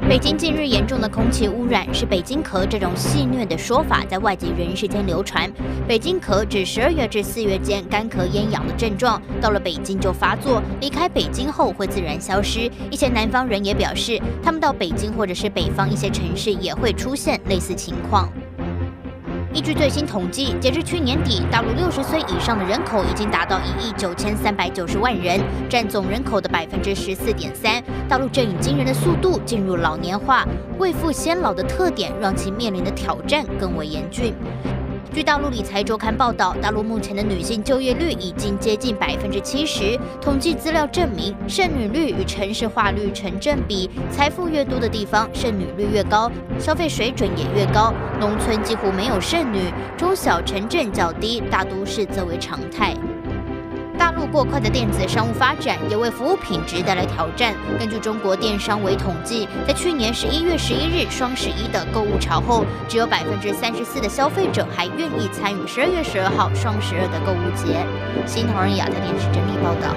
北京近日严重的空气污染，是北京咳这种戏谑的说法在外籍人士间流传。北京咳指12月至4月间干咳咽痒的症状，到了北京就发作，离开北京后会自然消失。一些南方人也表示，他们到北京或者是北方一些城市也会出现类似情况。依据最新统计，截至去年底，大陆60岁以上的人口已经达到1亿9390万人，占总人口的14.3%。大陆正以惊人的速度进入老年化，未富先老的特点让其面临的挑战更为严峻。据大陆理财周刊报道，大陆目前的女性就业率已经接近70%。统计资料证明，剩女率与城市化率成正比，财富越多的地方，剩女率越高，消费水准也越高。农村几乎没有剩女，中小城镇较低，大都市则为常态。大陆过快的电子商务发展也为服务品质带来挑战。根据中国电商委统计，在去年11月11日双11的购物潮后，只有34%的消费者还愿意参与12月12号双12的购物节。新唐人亚太电视整理报道。